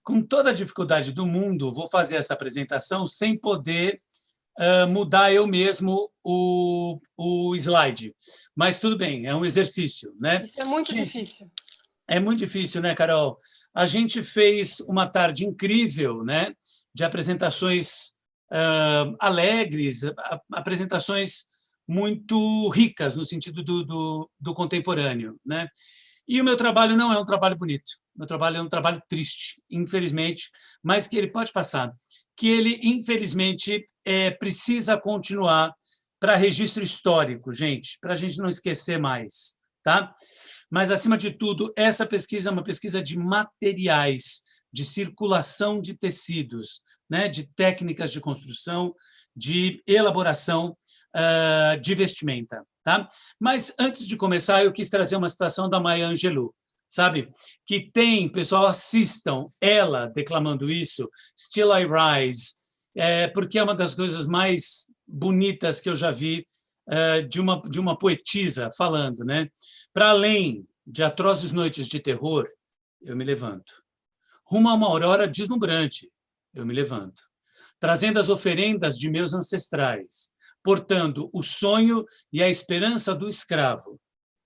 Com toda a dificuldade do mundo, vou fazer essa apresentação sem poder mudar eu mesmo o slide. Mas tudo bem, é um exercício, né? Isso é muito difícil. É muito difícil, né, Carol? A gente fez uma tarde incrível, né, de apresentações alegres, apresentações muito ricas no sentido do contemporâneo, né? E o meu trabalho não é um trabalho bonito. Meu trabalho é um trabalho triste, infelizmente, mas que ele pode passar. Que ele, infelizmente, precisa continuar para registro histórico, gente, para a gente não esquecer mais, tá? Mas, acima de tudo, essa pesquisa é uma pesquisa de materiais, de circulação de tecidos, né? De técnicas de construção, de elaboração de vestimenta. Tá? Mas, antes de começar, eu quis trazer uma citação da Maya Angelou, sabe? Que tem, pessoal, assistam ela declamando isso, Still I Rise, porque é uma das coisas mais bonitas que eu já vi de uma poetisa falando, né? Para além de atrozes noites de terror, eu me levanto. Rumo a uma aurora deslumbrante, eu me levanto. Trazendo as oferendas de meus ancestrais, portando o sonho e a esperança do escravo,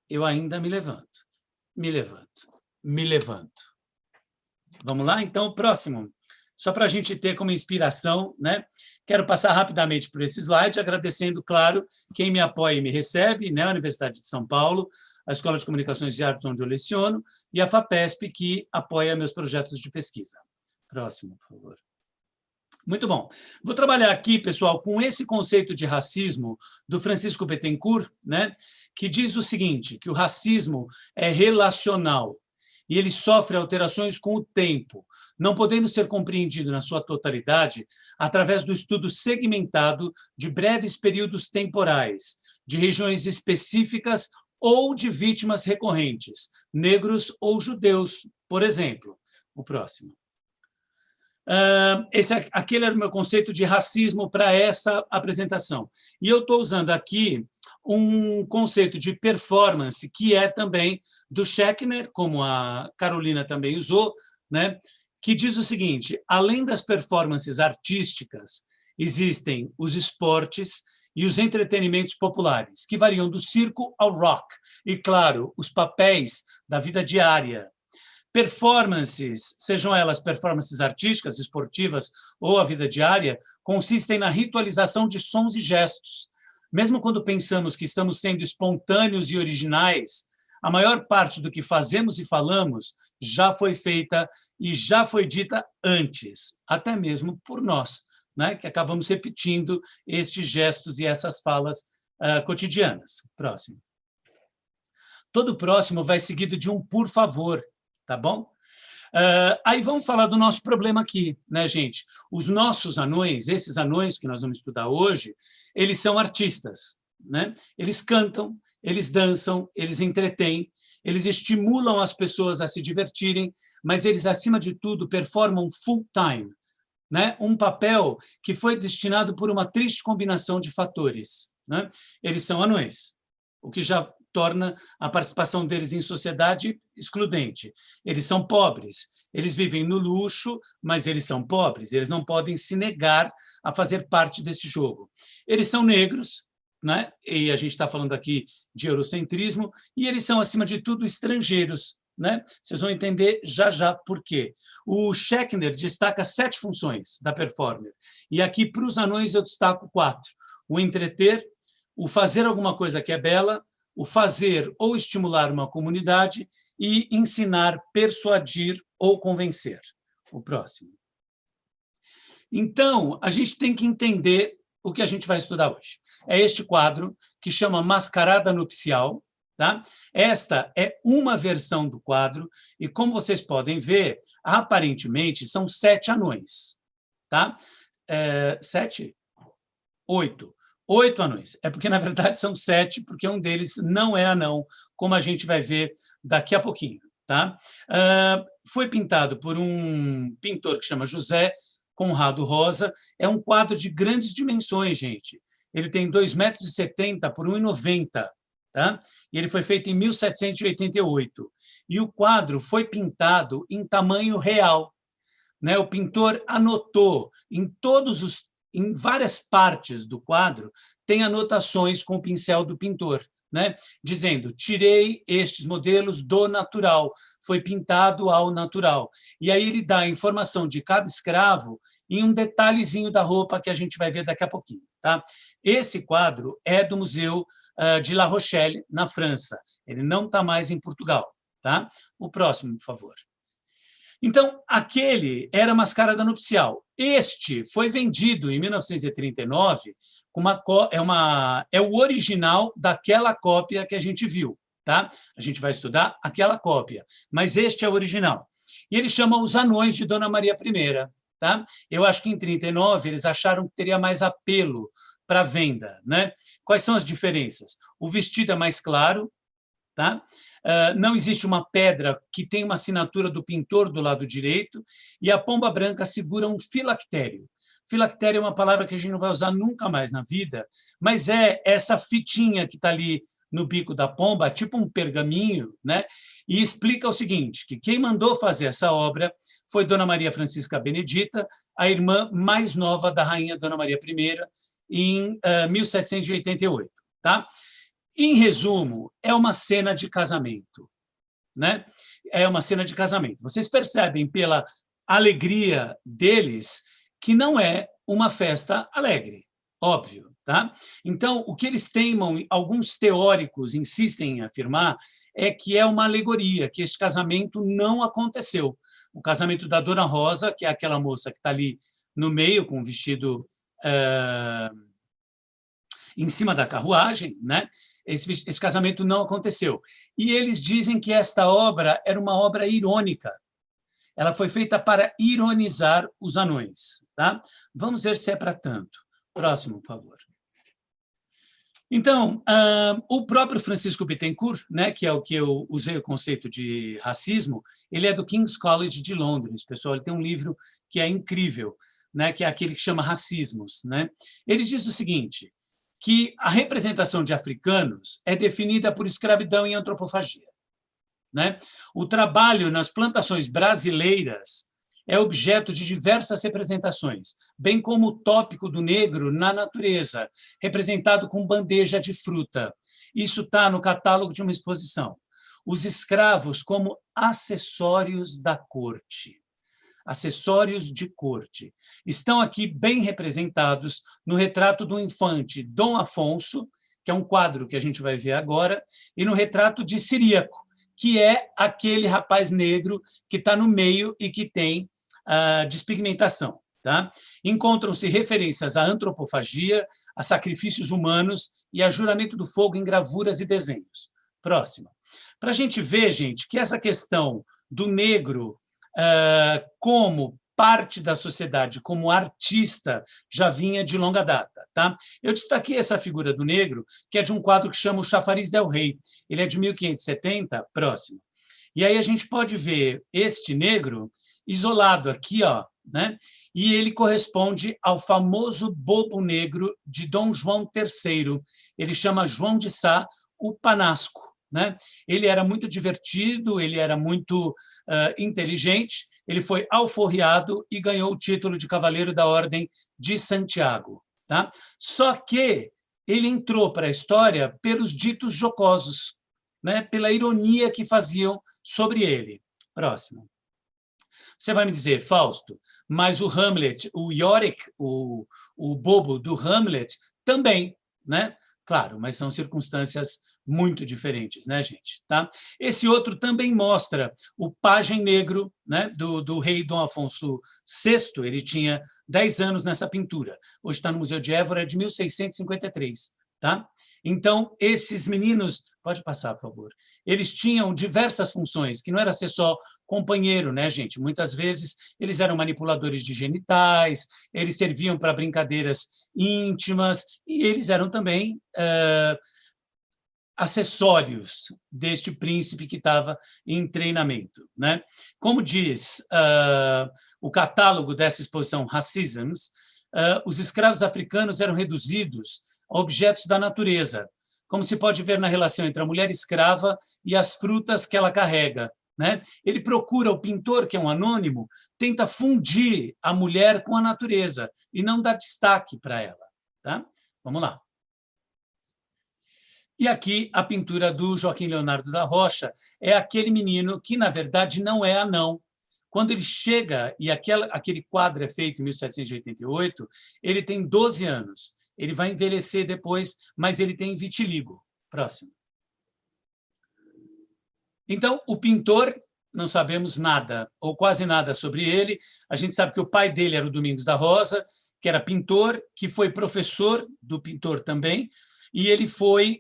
eu ainda me levanto, me levanto, me levanto. Vamos lá? Então, o próximo. Só para a gente ter como inspiração, né? Quero passar rapidamente por esse slide, agradecendo, claro, quem me apoia e me recebe, né? A Universidade de São Paulo, a Escola de Comunicações e Artes, onde eu leciono, e a FAPESP, que apoia meus projetos de pesquisa. Próximo, por favor. Muito bom. Vou trabalhar aqui, pessoal, com esse conceito de racismo do Francisco Bettencourt, né, que diz o seguinte, que o racismo é relacional e ele sofre alterações com o tempo, não podendo ser compreendido na sua totalidade através do estudo segmentado de breves períodos temporais, de regiões específicas ou de vítimas recorrentes, negros ou judeus, por exemplo. O próximo. Aquele era o meu conceito de racismo para essa apresentação. E eu estou usando aqui um conceito de performance, que é também do Schechner, como a Carolina também usou, né, que diz o seguinte, além das performances artísticas, existem os esportes e os entretenimentos populares, que variam do circo ao rock, e, claro, os papéis da vida diária. Performances, sejam elas performances artísticas, esportivas ou a vida diária, consistem na ritualização de sons e gestos. Mesmo quando pensamos que estamos sendo espontâneos e originais, a maior parte do que fazemos e falamos já foi feita e já foi dita antes, até mesmo por nós, né, que acabamos repetindo estes gestos e essas falas cotidianas. Próximo. Todo próximo vai seguido de um por favor. Tá bom? Aí vamos falar do nosso problema aqui, né, gente? Os nossos anões, esses anões que nós vamos estudar hoje, eles são artistas, né? Eles cantam, eles dançam, eles entretêm, eles estimulam as pessoas a se divertirem, mas eles, acima de tudo, performam full time, né? Um papel que foi destinado por uma triste combinação de fatores, né? Eles são anões, o que já torna a participação deles em sociedade excludente. Eles são pobres, eles vivem no luxo, mas eles são pobres, eles não podem se negar a fazer parte desse jogo. Eles são negros, né? E a gente está falando aqui de eurocentrismo, e eles são, acima de tudo, estrangeiros, né? Vocês vão entender já por quê. O Schechner destaca 7 funções da performer, e aqui, para os anões, eu destaco 4. O entreter, o fazer alguma coisa que é bela, o fazer ou estimular uma comunidade e ensinar, persuadir ou convencer. O próximo. Então, a gente tem que entender o que a gente vai estudar hoje. É este quadro que chama Mascarada Nupcial. Tá? Esta é uma versão do quadro e, como vocês podem ver, aparentemente são 7 anões. Tá? 7? 8. 8 anões. É porque, na verdade, são 7, porque um deles não é anão, como a gente vai ver daqui a pouquinho. Tá? Foi pintado por um pintor que chama José Conrado Rosa. É um quadro de grandes dimensões, gente. Ele tem 2,70 m por 1,90 m. Tá? E ele foi feito em 1788. E o quadro foi pintado em tamanho real. Né? O pintor anotou em várias partes do quadro, tem anotações com o pincel do pintor, né? Dizendo: tirei estes modelos do natural, foi pintado ao natural. E aí ele dá a informação de cada escravo em um detalhezinho da roupa que a gente vai ver daqui a pouquinho. Tá? Esse quadro é do Museu de La Rochelle, na França. Ele não está mais em Portugal. Tá? O próximo, por favor. Então, aquele era a mascarada nupcial. Este foi vendido em 1939 com é o original daquela cópia que a gente viu. Tá? A gente vai estudar aquela cópia, mas este é o original. E ele chama Os Anões de Dona Maria I. Tá? Eu acho que em 1939 eles acharam que teria mais apelo para venda. Né? Quais são as diferenças? O vestido é mais claro. Tá? Não existe uma pedra que tem uma assinatura do pintor do lado direito, e a pomba branca segura um filactério. Filactério é uma palavra que a gente não vai usar nunca mais na vida, mas é essa fitinha que está ali no bico da pomba, tipo um pergaminho, né? E explica o seguinte, que quem mandou fazer essa obra foi Dona Maria Francisca Benedita, a irmã mais nova da rainha Dona Maria I, em 1788. Tá? Em resumo, é uma cena de casamento. Né? É uma cena de casamento. Vocês percebem pela alegria deles que não é uma festa alegre, óbvio. Tá? Então, o que eles teimam, alguns teóricos insistem em afirmar, é que é uma alegoria, que este casamento não aconteceu. O casamento da Dona Rosa, que é aquela moça que está ali no meio, com o vestido em cima da carruagem, né? Esse casamento não aconteceu. E eles dizem que esta obra era uma obra irônica. Ela foi feita para ironizar os anões. Tá? Vamos ver se é para tanto. Próximo, por favor. Então, o próprio Francisco Bittencourt, né, que é o que eu usei o conceito de racismo, ele é do King's College de Londres, pessoal. Ele tem um livro que é incrível, né, que é aquele que chama Racismos. Né? Ele diz o seguinte, que a representação de africanos é definida por escravidão e antropofagia. Né? O trabalho nas plantações brasileiras é objeto de diversas representações, bem como o tópico do negro na natureza, representado com bandeja de fruta. Isso está no catálogo de uma exposição. Os escravos como acessórios da corte. Acessórios de corte. Estão aqui bem representados no retrato do infante Dom Afonso, que é um quadro que a gente vai ver agora, e no retrato de Ciríaco, que é aquele rapaz negro que está no meio e que tem despigmentação. Tá? Encontram-se referências à antropofagia, a sacrifícios humanos e a juramento do fogo em gravuras e desenhos. Próximo. Para a gente ver, gente, que essa questão do negro como parte da sociedade, como artista, já vinha de longa data. Tá? Eu destaquei essa figura do negro, que é de um quadro que chama O Chafariz del Rei. Ele é de 1570, próximo. E aí a gente pode ver este negro isolado aqui, ó, né? E ele corresponde ao famoso bobo negro de Dom João III. Ele chama João de Sá o Panasco. Né? Ele era muito divertido, ele era muito inteligente, ele foi alforriado e ganhou o título de Cavaleiro da Ordem de Santiago. Tá? Só que ele entrou para a história pelos ditos jocosos, né? Pela ironia que faziam sobre ele. Próximo. Você vai me dizer, Fausto, mas o Hamlet, o Yorick, o bobo do Hamlet, também, né? Claro, mas são circunstâncias muito diferentes, né, gente? Tá? Esse outro também mostra o pajem negro, né, do rei Dom Afonso VI. Ele tinha 10 anos nessa pintura. Hoje está no Museu de Évora, é de 1653. Tá? Então, esses meninos... Pode passar, por favor. Eles tinham diversas funções, que não era ser só companheiro, né, gente? Muitas vezes eles eram manipuladores de genitais, eles serviam para brincadeiras íntimas e eles eram também acessórios deste príncipe que estava em treinamento, né? Como diz o catálogo dessa exposição Racisms, os escravos africanos eram reduzidos a objetos da natureza, como se pode ver na relação entre a mulher escrava e as frutas que ela carrega, né? Ele procura, o pintor, que é um anônimo, tenta fundir a mulher com a natureza e não dá destaque para ela. Tá? Vamos lá. E aqui a pintura do Joaquim Leonardo da Rocha é aquele menino que, na verdade, não é anão. Quando ele chega, e aquele quadro é feito em 1788, ele tem 12 anos. Ele vai envelhecer depois, mas ele tem vitiligo. Próximo. Então, o pintor, não sabemos nada, ou quase nada sobre ele. A gente sabe que o pai dele era o Domingos da Rosa, que era pintor, que foi professor do pintor também, e ele foi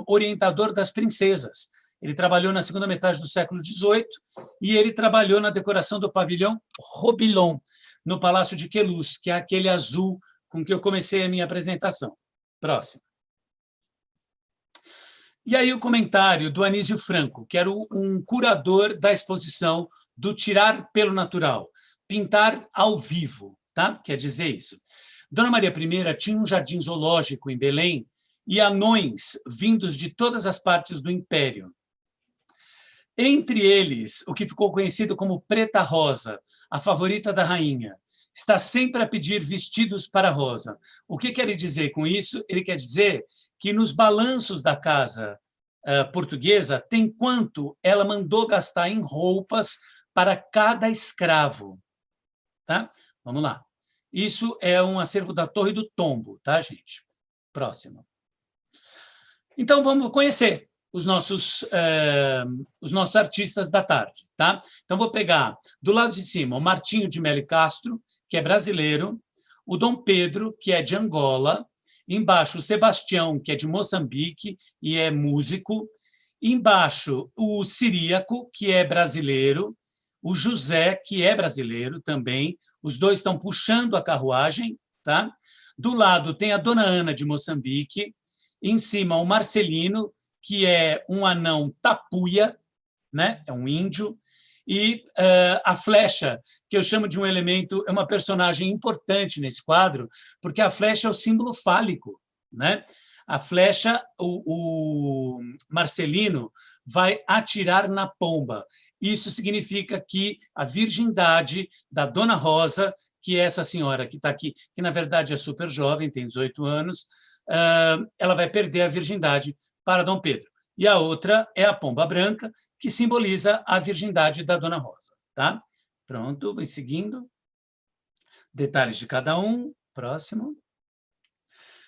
orientador das princesas. Ele trabalhou na segunda metade do século XVIII e ele trabalhou na decoração do pavilhão Robillon, no Palácio de Queluz, que é aquele azul com que eu comecei a minha apresentação. Próximo. E aí o comentário do Anísio Franco, que era um curador da exposição do Tirar pelo Natural, pintar ao vivo, tá? Quer dizer isso. Dona Maria I tinha um jardim zoológico em Belém e anões vindos de todas as partes do império. Entre eles, o que ficou conhecido como Preta Rosa, a favorita da rainha, está sempre a pedir vestidos para Rosa. O que quer dizer com isso? Ele quer dizer que nos balanços da casa portuguesa tem quanto ela mandou gastar em roupas para cada escravo. Tá? Vamos lá. Isso é um acervo da Torre do Tombo, tá, gente? Próximo. Então, vamos conhecer os nossos artistas da tarde. Tá? Então, vou pegar do lado de cima o Martinho de Melo Castro, que é brasileiro, o Dom Pedro, que é de Angola, embaixo o Sebastião, que é de Moçambique e é músico, embaixo o Ciríaco, que é brasileiro, o José, que é brasileiro também, os dois estão puxando a carruagem. Tá? Do lado tem a Dona Ana, de Moçambique, em cima o Marcelino, que é um anão tapuia, né? É um índio, e a flecha, que eu chamo de um elemento, é uma personagem importante nesse quadro, porque a flecha é o símbolo fálico, né? A flecha, o Marcelino vai atirar na pomba. Isso significa que a virgindade da Dona Rosa, que é essa senhora que está aqui, que na verdade é super jovem, tem 18 anos, ela vai perder a virgindade para Dom Pedro. E a outra é a pomba branca, que simboliza a virgindade da Dona Rosa. Tá? Pronto, vai seguindo. Detalhes de cada um. Próximo.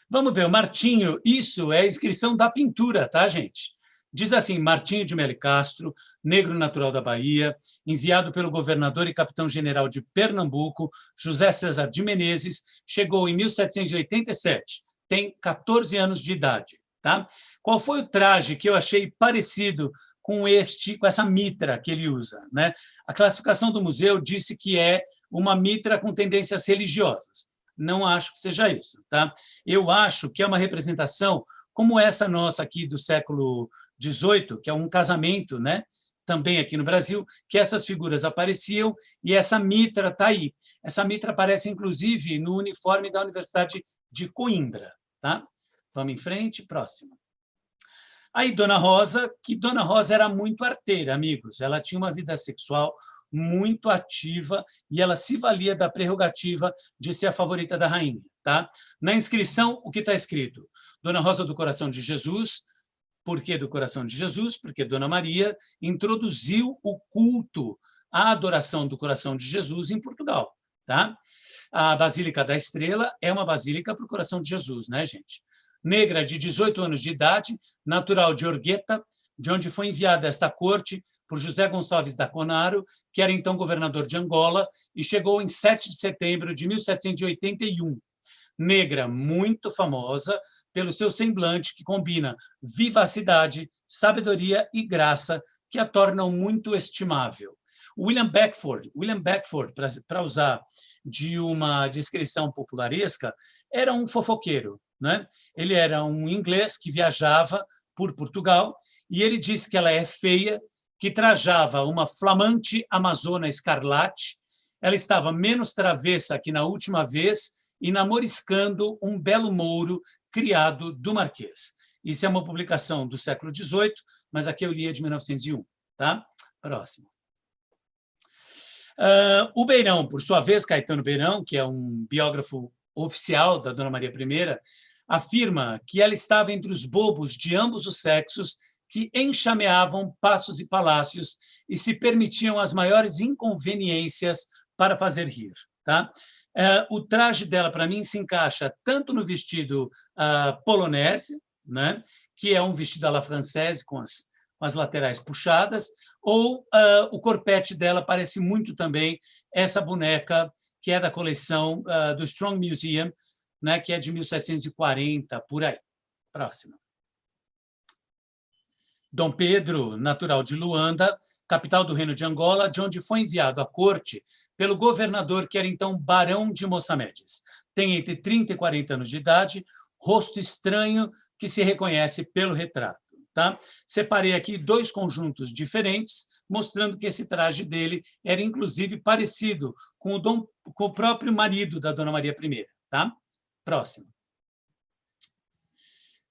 Vamos ver, o Martinho, isso é a inscrição da pintura, tá, gente? Diz assim, Martinho de Melo Castro, negro natural da Bahia, enviado pelo governador e capitão-general de Pernambuco, José César de Menezes, chegou em 1787, tem 14 anos de idade. Tá? Qual foi o traje que eu achei parecido com essa mitra que ele usa? Né? A classificação do museu disse que é uma mitra com tendências religiosas. Não acho que seja isso. Tá? Eu acho que é uma representação como essa nossa aqui do século XVIII, que é um casamento, né? Também aqui no Brasil, que essas figuras apareciam e essa mitra está aí. Essa mitra aparece, inclusive, no uniforme da Universidade de Coimbra. Tá? Vamos em frente, próximo. Aí, Dona Rosa, que Dona Rosa era muito arteira, amigos. Ela tinha uma vida sexual muito ativa e ela se valia da prerrogativa de ser a favorita da rainha. Tá? Na inscrição, o que está escrito? Dona Rosa do Coração de Jesus. Por que do Coração de Jesus? Porque Dona Maria introduziu o culto à adoração do Coração de Jesus em Portugal. Tá? A Basílica da Estrela é uma basílica para o Coração de Jesus, né, gente? Negra, de 18 anos de idade, natural de Orgueta, de onde foi enviada a esta corte por José Gonçalves da Conaro, que era então governador de Angola, e chegou em 7 de setembro de 1781. Negra muito famosa pelo seu semblante que combina vivacidade, sabedoria e graça, que a tornam muito estimável. William Beckford, para usar de uma descrição popularesca, era um fofoqueiro, né? Ele era um inglês que viajava por Portugal e ele disse que ela é feia, que trajava uma flamante amazona escarlate, ela estava menos travessa que na última vez e namoriscando um belo mouro criado do Marquês. Isso é uma publicação do século XVIII, mas aqui eu li é de 1901. Tá? Próximo. O Beirão, por sua vez, Caetano Beirão, que é um biógrafo oficial da Dona Maria I, afirma que ela estava entre os bobos de ambos os sexos que enxameavam passos e palácios e se permitiam as maiores inconveniências para fazer rir. Tá? O traje dela, para mim, se encaixa tanto no vestido polonese, né, que é um vestido à la française, com as laterais puxadas, ou o corpete dela parece muito também essa boneca que é da coleção do Strong Museum, né, que é de 1740, por aí. Próximo. Dom Pedro, natural de Luanda, capital do Reino de Angola, de onde foi enviado à corte pelo governador, que era então Barão de Mossamedes. Tem entre 30 e 40 anos de idade, rosto estranho que se reconhece pelo retrato. Tá? Separei aqui dois conjuntos diferentes, mostrando que esse traje dele era, inclusive, parecido com o próprio marido da Dona Maria I. Tá? Próximo.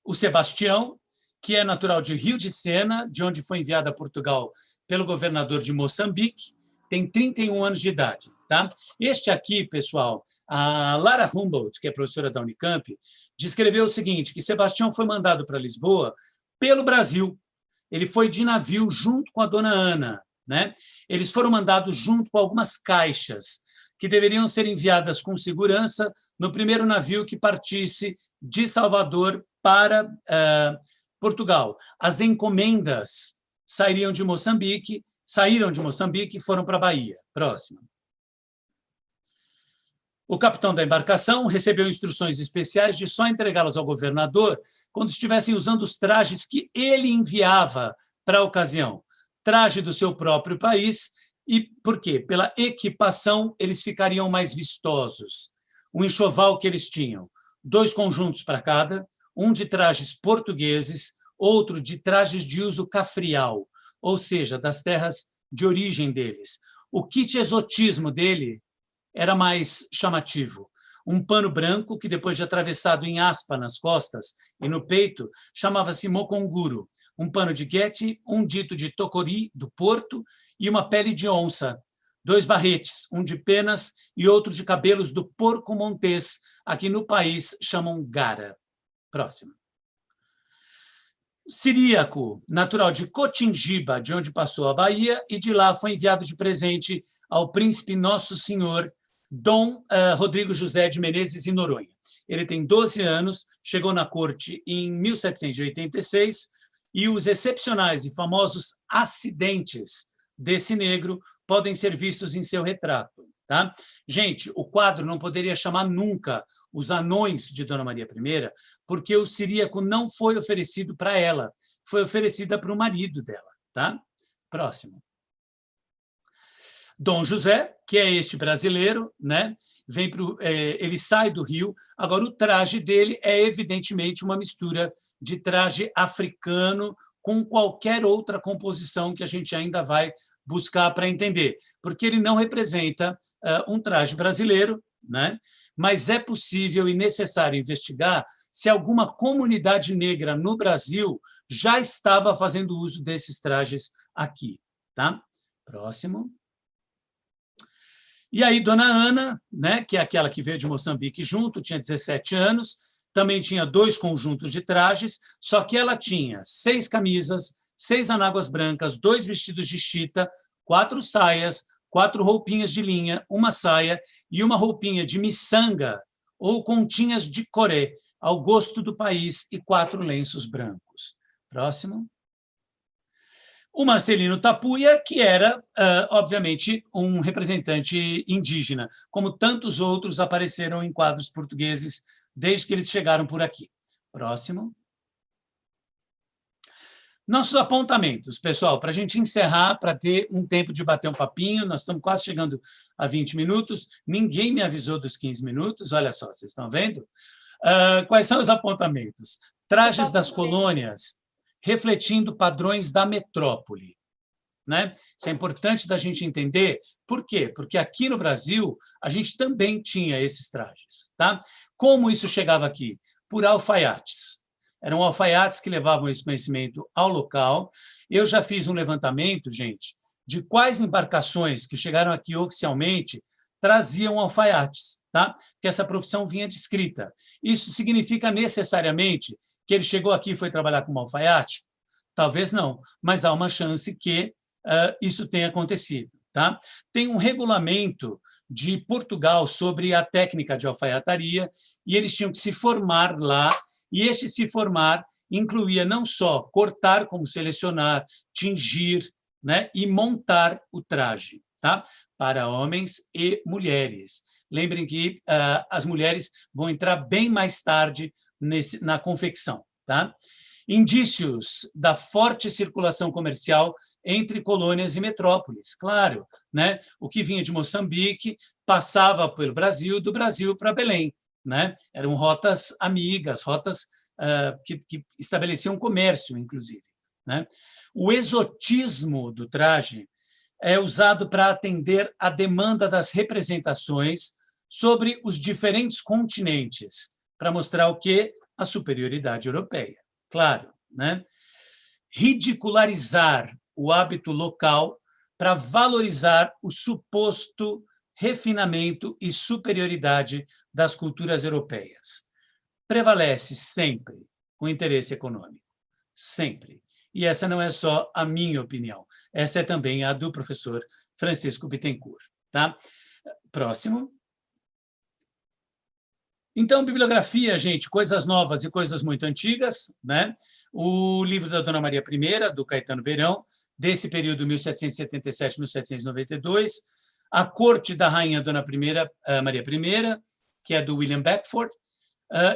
O Sebastião, que é natural de Rio de Sena, de onde foi enviado a Portugal pelo governador de Moçambique, tem 31 anos de idade. Tá? Este aqui, pessoal, a Lara Humboldt, que é professora da Unicamp, descreveu o seguinte, que Sebastião foi mandado para Lisboa pelo Brasil. Ele foi de navio junto com a Dona Ana. Né? Eles foram mandados junto com algumas caixas que deveriam ser enviadas com segurança no primeiro navio que partisse de Salvador para Portugal. As encomendas saíram de Moçambique e foram para a Bahia. Próximo. O capitão da embarcação recebeu instruções especiais de só entregá-las ao governador quando estivessem usando os trajes que ele enviava para a ocasião. Traje do seu próprio país. E por quê? Pela equipação, eles ficariam mais vistosos. O enxoval que eles tinham, 2 conjuntos para cada, um de trajes portugueses, outro de trajes de uso cafrial, ou seja, das terras de origem deles. O kit exotismo dele era mais chamativo. Um pano branco que, depois de atravessado em aspa nas costas e no peito, chamava-se moconguro. Um pano de guete, um dito de tocori, do Porto, e uma pele de onça. 2 barretes, um de penas e outro de cabelos do porco montês, aqui no país chamam gara. Próximo. Ciríaco, natural de Cotingiba, de onde passou a Bahia, e de lá foi enviado de presente ao príncipe Nosso Senhor, Dom Rodrigo José de Menezes e Noronha. Ele tem 12 anos, chegou na corte em 1786, e os excepcionais e famosos acidentes desse negro podem ser vistos em seu retrato. Tá? Gente, o quadro não poderia chamar nunca Os Anões de Dona Maria I, porque o ciríaco não foi oferecido para ela, foi oferecida para o marido dela. Tá? Próximo. Dom José, que é este brasileiro, né? Ele sai do Rio. Agora, o traje dele é, evidentemente, uma mistura de traje africano com qualquer outra composição que a gente ainda vai buscar para entender, porque ele não representa um traje brasileiro, né? Mas é possível e necessário investigar se alguma comunidade negra no Brasil já estava fazendo uso desses trajes aqui. Tá? Próximo. E aí, Dona Ana, né, que é aquela que veio de Moçambique junto, tinha 17 anos, também tinha 2 conjuntos de trajes, só que ela tinha 6 camisas, 6 anáguas brancas, 2 vestidos de chita, 4 saias, 4 roupinhas de linha, uma saia e uma roupinha de miçanga ou continhas de coré, ao gosto do país, e 4 lenços brancos. Próximo. O Marcelino Tapuia, que era, obviamente, um representante indígena, como tantos outros apareceram em quadros portugueses desde que eles chegaram por aqui. Próximo. Nossos apontamentos, pessoal, para a gente encerrar, para ter um tempo de bater um papinho, nós estamos quase chegando a 20 minutos, ninguém me avisou dos 15 minutos, olha só, vocês estão vendo? Quais são os apontamentos? Trajes das colônias, refletindo padrões da metrópole. Né? Isso é importante da gente entender. Por quê? Porque aqui no Brasil, a gente também tinha esses trajes. Tá? Como isso chegava aqui? Por alfaiates. Eram alfaiates que levavam esse conhecimento ao local. Eu já fiz um levantamento, gente, de quais embarcações que chegaram aqui oficialmente traziam alfaiates, tá? Que essa profissão vinha descrita. Isso significa necessariamente que ele chegou aqui e foi trabalhar como alfaiate? Talvez não, mas há uma chance que isso tenha acontecido. Tá? Tem um regulamento de Portugal sobre a técnica de alfaiataria e eles tinham que se formar lá, e este se formar incluía não só cortar, como selecionar, tingir, né, e montar o traje, tá? Para homens e mulheres. Lembrem que as mulheres vão entrar bem mais tarde na confecção. Tá? Indícios da forte circulação comercial entre colônias e metrópoles, claro. Né? O que vinha de Moçambique passava pelo Brasil, do Brasil para Belém. Né? Eram rotas amigas, rotas que estabeleciam comércio, inclusive. Né? O exotismo do traje é usado para atender à demanda das representações sobre os diferentes continentes, para mostrar o quê? A superioridade europeia, claro. Né? Ridicularizar o hábito local para valorizar o suposto refinamento e superioridade das culturas europeias. Prevalece sempre o interesse econômico, sempre. E essa não é só a minha opinião, essa é também a do professor Francisco Bittencourt. Tá? Próximo. Então, bibliografia, gente, coisas novas e coisas muito antigas. Né? O livro da Dona Maria I, do Caetano Beirão, desse período 1777-1792, A Corte da Rainha Dona Maria I, que é do William Beckford,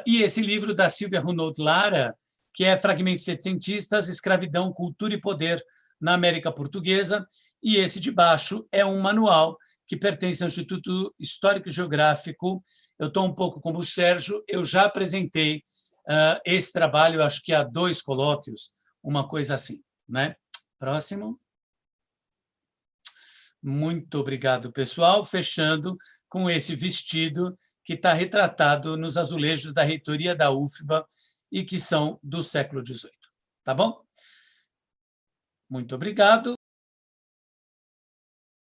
e esse livro da Silvia Renaud Lara, que é Fragmentos Setecentistas, Escravidão, Cultura e Poder na América Portuguesa, e esse de baixo é um manual que pertence ao Instituto Histórico e Geográfico. Eu estou um pouco como o Sérgio, eu já apresentei esse trabalho, acho que há 2 colóquios, uma coisa assim. Né? Próximo. Muito obrigado, pessoal. Fechando com esse vestido que está retratado nos azulejos da reitoria da UFBA e que são do século XVIII. Tá bom? Muito obrigado.